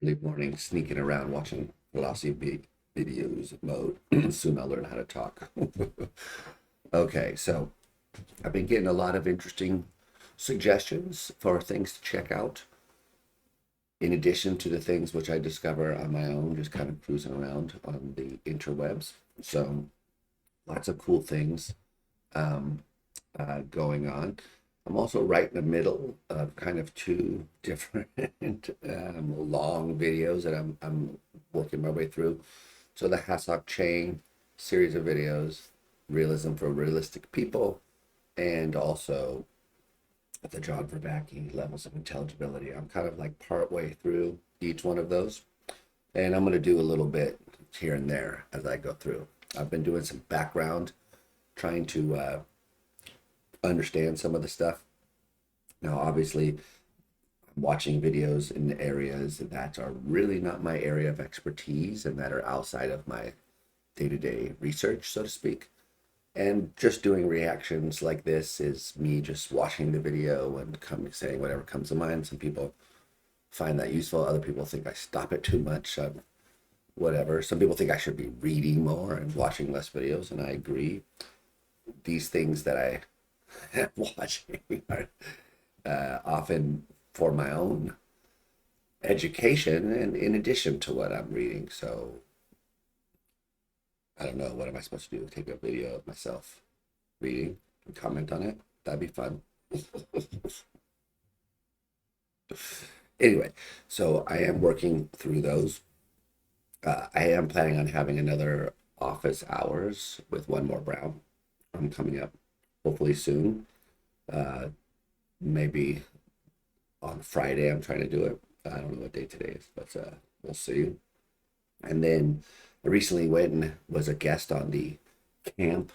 early morning sneaking around watching philosophy videos mode. Soon I'll learn how to talk. Okay, so I've been getting a lot of interesting suggestions for things to check out, in addition to the things which I discover on my own, just kind of cruising around on the interwebs. So lots of cool things um, going on. I'm also right in the middle of kind of two different long videos that I'm working my way through. So the Hassock Chain series of videos, Realism for Realistic People, and also the John Vervaeke Levels of Intelligibility. I'm kind of like part way through each one of those, and I'm going to do a little bit here and there as I go through. I've been doing some background, trying to understand some of the stuff. Now, obviously, I'm watching videos in areas that are really not my area of expertise and that are outside of my day to day research, so to speak. And just doing reactions like this is me just watching the video and saying whatever comes to mind. Some people find that useful. Other people think I stop it too much. Whatever. Some people think I should be reading more and watching less videos, and I agree. These things that I am watching are often for my own education and in addition to what I'm reading. So I don't know. What am I supposed to do? Take a video of myself reading and comment on it? That'd be fun. Anyway, so I am working through those. I am planning on having another office hours with One More Brown. I'm coming up hopefully soon. Uh, Maybe on Friday. I'm trying to do it. I don't know what day today is, but we'll see. And then I recently went and was a guest on the Camp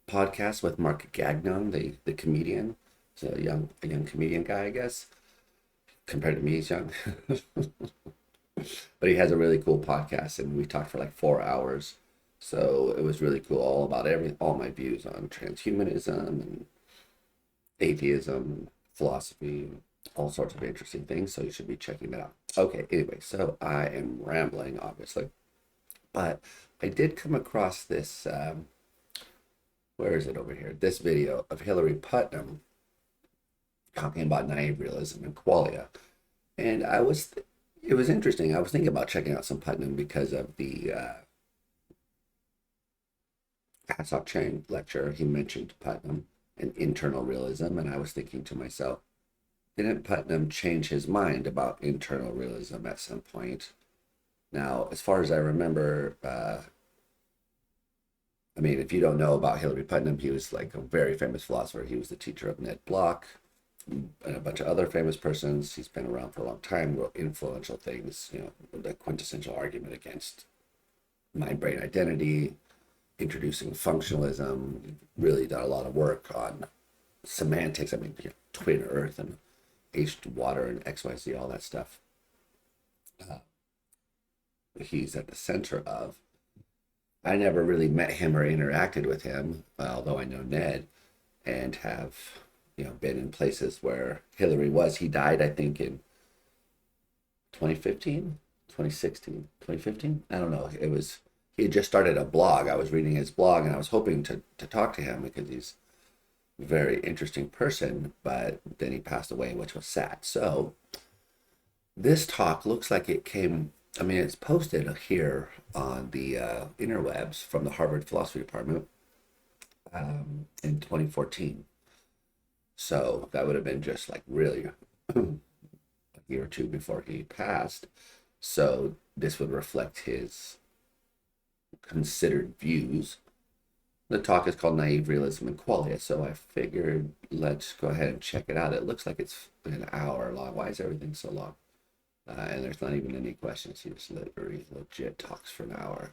podcast with Mark Gagnon, the comedian. He's a young comedian guy, I guess. Compared to me, he's young. But he has a really cool podcast, and we talked for like 4 hours. So it was really cool, all about all my views on transhumanism and atheism, philosophy, all sorts of interesting things. So you should be checking that out. Okay, anyway, so I am rambling, obviously, but I did come across this. Where is it over here? This video of Hilary Putnam talking about naive realism and qualia, and it was interesting. I was thinking about checking out some Putnam because of the Hassop Chang lecture. He mentioned Putnam and internal realism, and I was thinking to myself, didn't Putnam change his mind about internal realism at some point? Now, as far as I remember, I mean, if you don't know about Hilary Putnam, he was like a very famous philosopher. He was the teacher of Ned Block and a bunch of other famous persons. He's been around for a long time, wrote influential things, the quintessential argument against mind brain identity, introducing functionalism, really done a lot of work on semantics. I mean, twin earth and H2 water and XYZ, all that stuff. Uh, he's at the center of. I never really met him or interacted with him, although I know Ned and have, been in places where Hillary was. He died, I think, in 2015, 2016, 2015. I don't know. He had just started a blog. I was reading his blog and I was hoping to talk to him because he's a very interesting person, but then he passed away, which was sad. So this talk looks like it came, I mean, it's posted here on the interwebs from the Harvard Philosophy Department in 2014. So that would have been just like really a year or two before he passed. So this would reflect his considered views. The talk is called Naive Realism and Qualia, so I figured let's go ahead and check it out. It looks like it's an hour long. Why is everything so long? And there's not even any questions. He just literally legit talks for an hour.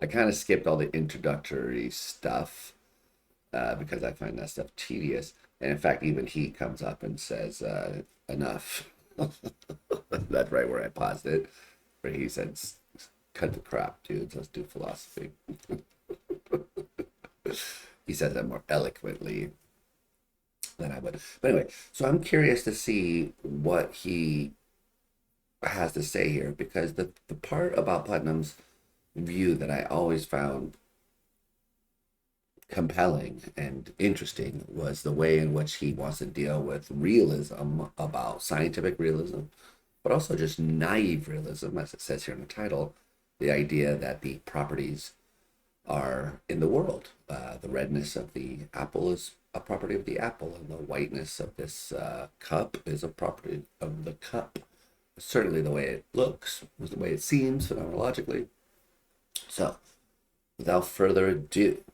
I kind of skipped all the introductory stuff because I find that stuff tedious. And in fact, even he comes up and says, enough. That's right where I paused it, where he said, cut the crap, dudes. Let's do philosophy. He says that more eloquently. than I would. But anyway, so I'm curious to see what he has to say here, because the part about Putnam's view that I always found compelling and interesting was the way in which he wants to deal with realism, about scientific realism, but also just naive realism, as it says here in the title, the idea that the properties are in the world. The redness of the apple is a property of the apple, and the whiteness of this cup is a property of the cup. Certainly the way it looks, the way it seems phenomenologically. So, without further ado,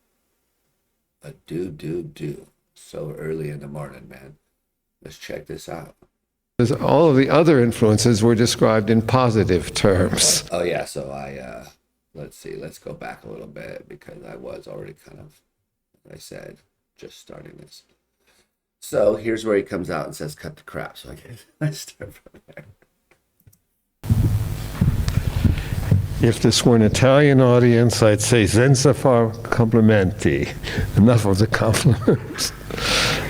so early in the morning, man. Let's check this out. All of the other influences were described in positive terms. Oh yeah, so let's see, let's go back a little bit, because I was already kind of, as I said, just starting this. So here's where he comes out and says, cut the crap. So I guess let's start from there. If this were an Italian audience, I'd say senza far complimenti. Enough of the compliments.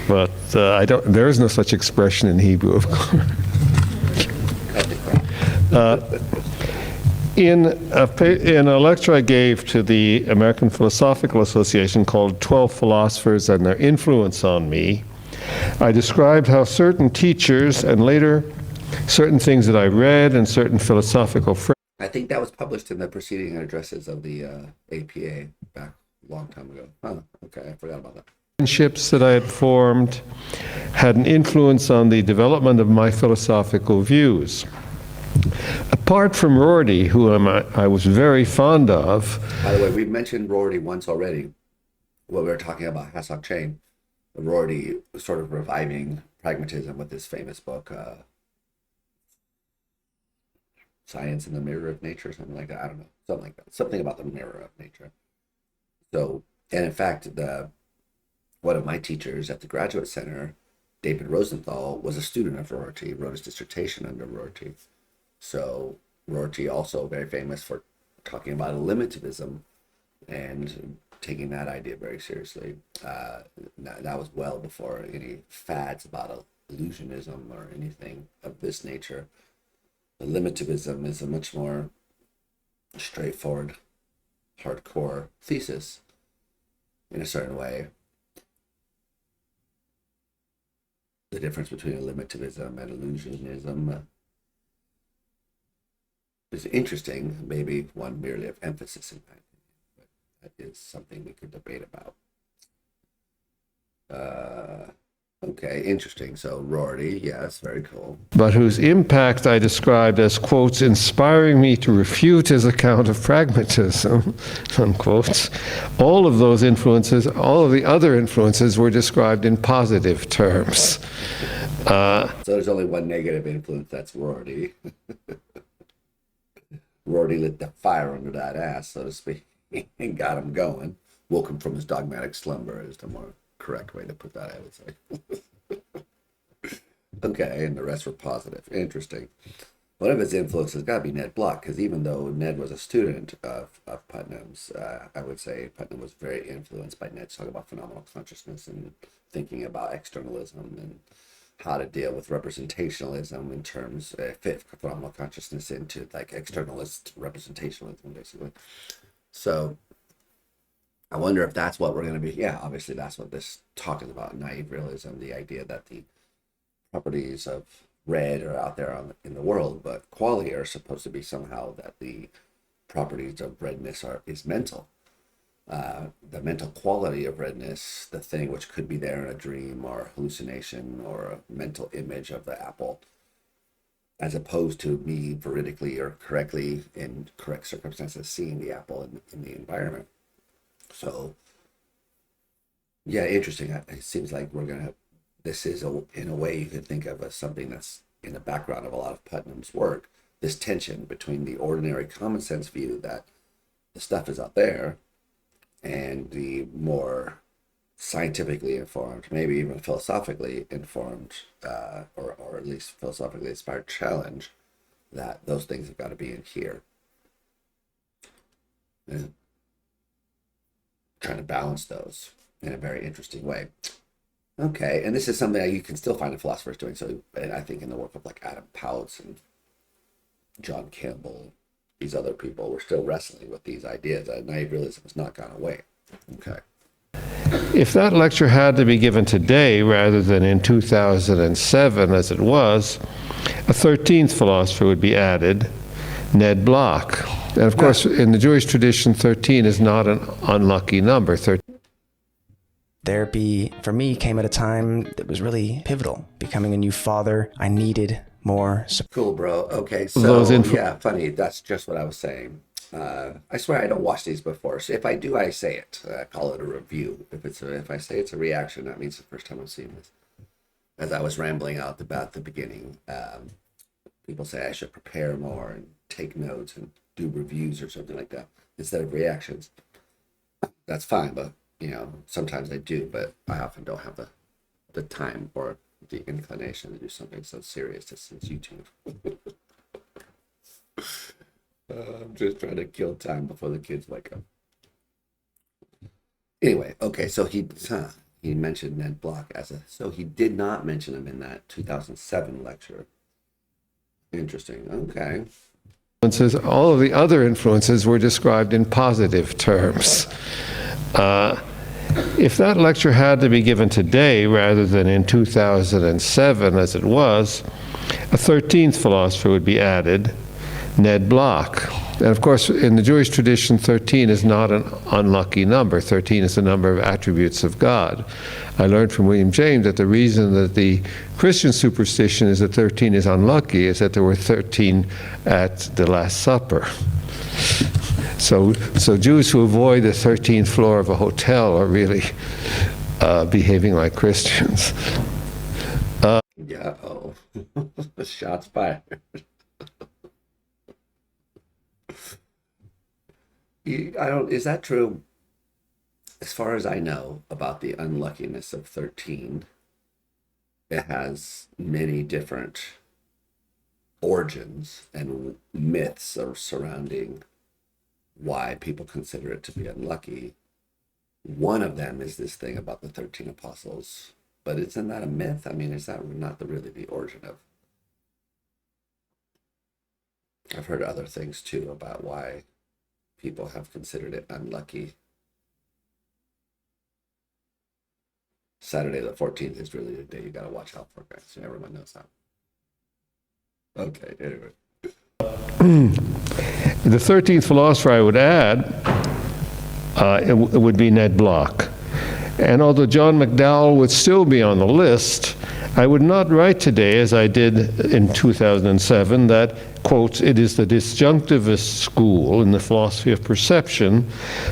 But I don't. There is no such expression in Hebrew, of course. In a lecture I gave to the American Philosophical Association called 12 Philosophers and Their Influence on Me, I described how certain teachers and later certain things that I read and certain philosophical I think that was published in the preceding addresses of the APA back a long time ago. Huh, okay, I forgot about that. friendships that I had formed had an influence on the development of my philosophical views. Apart from Rorty, who I was very fond of. By the way, we mentioned Rorty once already when we were talking about Hassock Chain. Rorty was sort of reviving pragmatism with this famous book, Science in the Mirror of Nature, something like that. I don't know, something like that. Something about the mirror of nature. So, and in fact, one of my teachers at the Graduate Center, David Rosenthal, was a student of Rorty, wrote his dissertation under Rorty. So Rorty also very famous for talking about eliminativism and taking that idea very seriously. That was well before any fads about illusionism or anything of this nature. Eliminativism is a much more straightforward, hardcore thesis in a certain way. The difference between eliminativism and illusionism is interesting, maybe one merely of emphasis in my opinion, but that is something we could debate about. Okay, interesting. So Rorty, yes, very cool. But whose impact I described as, quotes, inspiring me to refute his account of pragmatism, unquotes. All of those influences, all of the other influences were described in positive terms. So there's only one negative influence, that's Rorty. Rorty lit the fire under that ass, so to speak, and got him going. Woke him from his dogmatic slumber is the more correct way to put that, I would say. Okay, and the rest were positive. Interesting. One of his influences has got to be Ned Block, because even though Ned was a student of Putnam's, I would say Putnam was very influenced by Ned's talk about phenomenal consciousness and thinking about externalism and how to deal with representationalism in terms fit phenomenal consciousness into like externalist representationalism, basically. So I wonder if that's what we're going to be. Yeah, obviously that's what this talk is about, naive realism, the idea that the properties of red are out there in the world, but qualia are supposed to be somehow that the properties of redness is mental. The mental quality of redness, the thing which could be there in a dream or hallucination or a mental image of the apple, as opposed to me veridically or correctly in correct circumstances seeing the apple in the environment. So, yeah, interesting. It seems like this is, in a way, you could think of as something that's in the background of a lot of Putnam's work, this tension between the ordinary common sense view that the stuff is out there and the more scientifically informed, maybe even philosophically informed, or at least philosophically inspired challenge that those things have got to be in here. And trying to balance those in a very interesting way. Okay, and this is something that you can still find philosophers doing. So, and I think in the work of like Adam Pouts and John Campbell, these other people were still wrestling with these ideas. Naive realism has not gone away. Okay. If that lecture had to be given today rather than in 2007 as it was, a 13th philosopher would be added, Ned Block. And of course, in the Jewish tradition, 13 is not an unlucky number. Therapy, for me, came at a time that was really pivotal. Becoming a new father, I needed more support. Cool, bro. Okay, so yeah, funny. That's just what I was saying. I swear I don't watch these before. So if I do, I say it. I call it a review. If I say it's a reaction, that means the first time I've seen this. As I was rambling out about the beginning, people say I should prepare more and take notes and do reviews or something like that instead of reactions. That's fine, but sometimes I do, but I often don't have the time or the inclination to do something so serious since YouTube. I'm just trying to kill time before the kids wake up. Anyway, okay, so he mentioned Ned Block so he did not mention him in that 2007 lecture. Interesting. Okay. All of the other influences were described in positive terms. If that lecture had to be given today rather than in 2007 as it was, a 13th philosopher would be added, Ned Block. And of course, in the Jewish tradition, 13 is not an unlucky number. 13 is the number of attributes of God. I learned from William James that the reason that the Christian superstition is that 13 is unlucky is that there were 13 at the Last Supper. So Jews who avoid the 13th floor of a hotel are really behaving like Christians. Yeah, shots fired. Is that true? As far as I know about the unluckiness of 13, it has many different origins and myths surrounding why people consider it to be unlucky. One of them is this thing about the 13 apostles, but isn't that a myth? I mean, is that not really the origin of? I've heard other things too about why people have considered it unlucky. Saturday the 14th is really the day you gotta watch out for, guys. Everyone knows that. Okay, anyway. The 13th philosopher I would add, it would be Ned Block. And although John McDowell would still be on the list, I would not write today, as I did in 2007, that, quote, it is the disjunctivist school in the philosophy of perception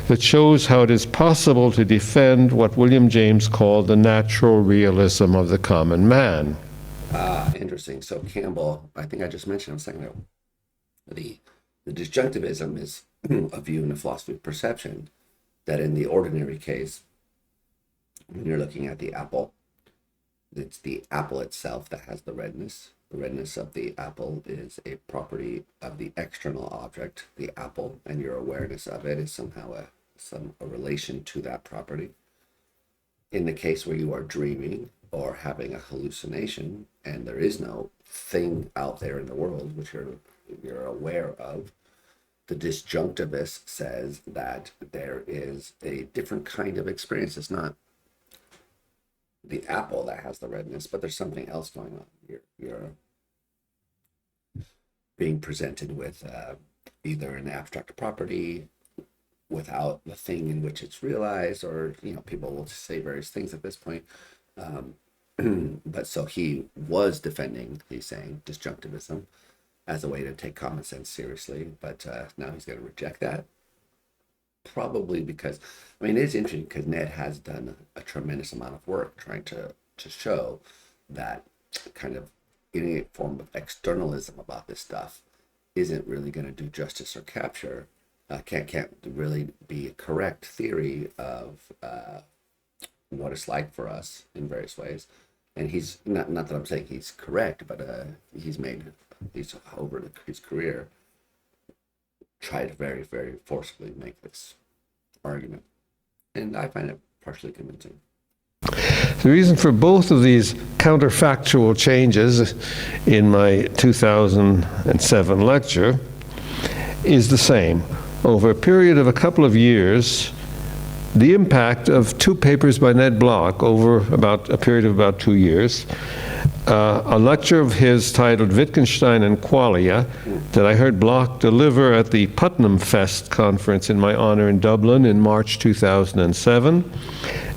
that shows how it is possible to defend what William James called the natural realism of the common man. Interesting. So Campbell, I think I just mentioned a second ago, the disjunctivism is a view in the philosophy of perception that in the ordinary case, when you're looking at the apple, it's the apple itself that has the redness. The redness of the apple is a property of the external object, the apple, and your awareness of it is somehow a relation to that property. In the case where you are dreaming or having a hallucination and there is no thing out there in the world which you're aware of, the disjunctivist says that there is a different kind of experience. It's not the apple that has the redness, but there's something else going on. You're being presented with either an abstract property without the thing in which it's realized, or people will say various things at this point. But so he was defending, he's saying, disjunctivism as a way to take common sense seriously, but now he's going to reject that. Probably because, it's interesting because Ned has done a tremendous amount of work trying to show that kind of any form of externalism about this stuff isn't really going to do justice or capture, can't really be a correct theory of what it's like for us in various ways. And he's not that I'm saying he's correct, but he's over his career tried to very, very forcefully make this argument. And I find it partially convincing. The reason for both of these counterfactual changes in my 2007 lecture is the same. Over a period of a couple of years, the impact of two papers by Ned Block over about a period of about 2 years, a lecture of his titled Wittgenstein and Qualia that I heard Block deliver at the Putnam Fest conference in my honor in Dublin in March 2007,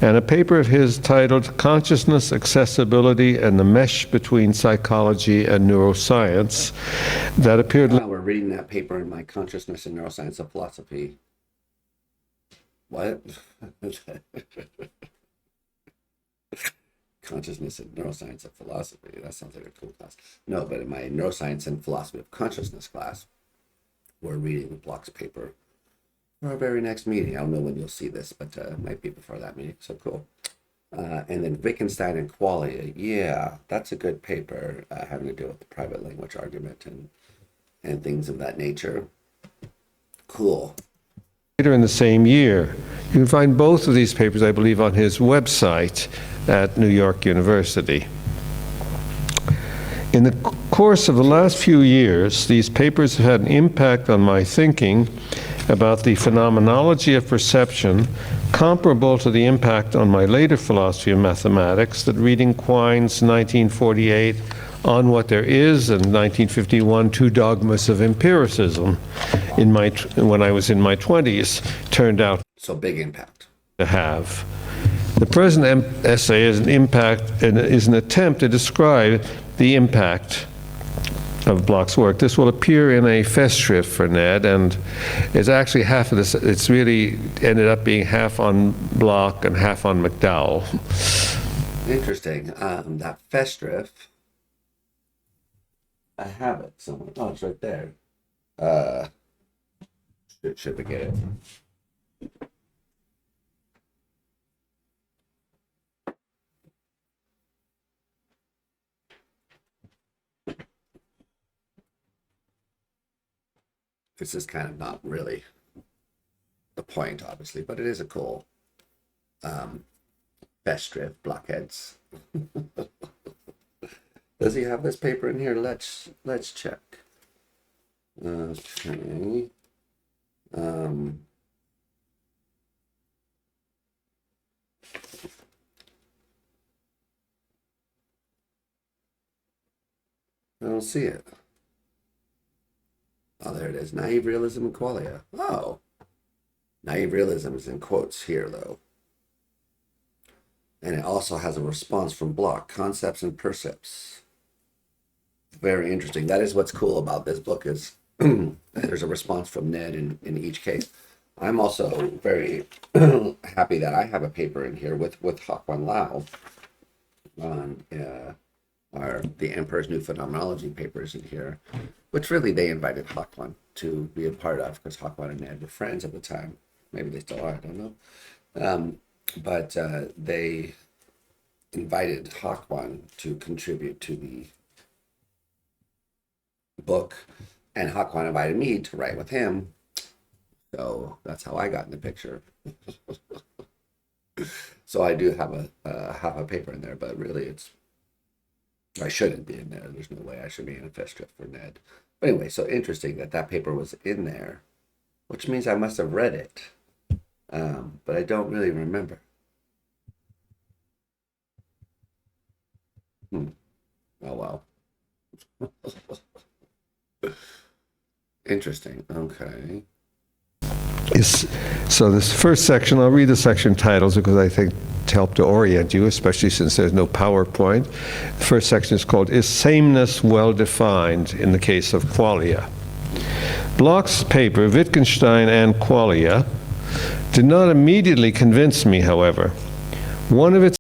and a paper of his titled Consciousness, Accessibility, and the Mesh Between Psychology and Neuroscience that appeared... We're reading that paper in my Consciousness and Neuroscience of Philosophy. What? Consciousness and Neuroscience of Philosophy. That sounds like a cool class. No, but in my Neuroscience and Philosophy of Consciousness class, we're reading Block's paper for our very next meeting. I don't know when you'll see this, but it might be before that meeting. So cool. And then Wittgenstein and Qualia. Yeah, that's a good paper having to do with the private language argument and things of that nature. Cool. Later in the same year. You can find both of these papers, I believe, on his website at New York University. In the course of the last few years, these papers have had an impact on my thinking about the phenomenology of perception comparable to the impact on my later philosophy of mathematics that reading Quine's 1948 On What There Is and 1951 Two Dogmas of Empiricism when I was in my 20s turned out So big impact to have. The present essay is an attempt to describe the impact of Block's work. This will appear in a Festschrift for Ned, and it's actually half of this. It's really ended up being half on Block and half on McDowell. Interesting. That Festschrift, I have it somewhere. Oh, it's right there. Should we get it? This is kind of not really the point, obviously, but it is a cool Festschrift, blockheads. Does he have this paper in here? Let's check. Okay. I don't see it. Oh, there it is. Naive Realism and Qualia. Oh. Naive Realism is in quotes here, though. And it also has a response from Block, Concepts and Percepts. Very interesting. That is what's cool about this book is there's a response from Ned in each case. I'm also very happy that I have a paper in here with Hakuan Lau on the Emperor's New Phenomenology papers in here, which really they invited Hakuan to be a part of because Hakuan and Ned were friends at the time. Maybe they still are, I don't know. But they invited Hakuan to contribute to the book, and Hakuan invited me to write with him. So that's how I got in the picture. So I do have a paper in there, but really I shouldn't be in there. There's no way I should be in a Festschrift for Ned. But anyway, so interesting that paper was in there, which means I must have read it. But I don't really remember. Oh, well. Interesting. Okay. So this first section, I'll read the section titles because I think to help to orient you, especially since there's no PowerPoint. The first section is called, Is Sameness Well Defined in the Case of Qualia? Block's paper, Wittgenstein and Qualia, did not immediately convince me, however. One of its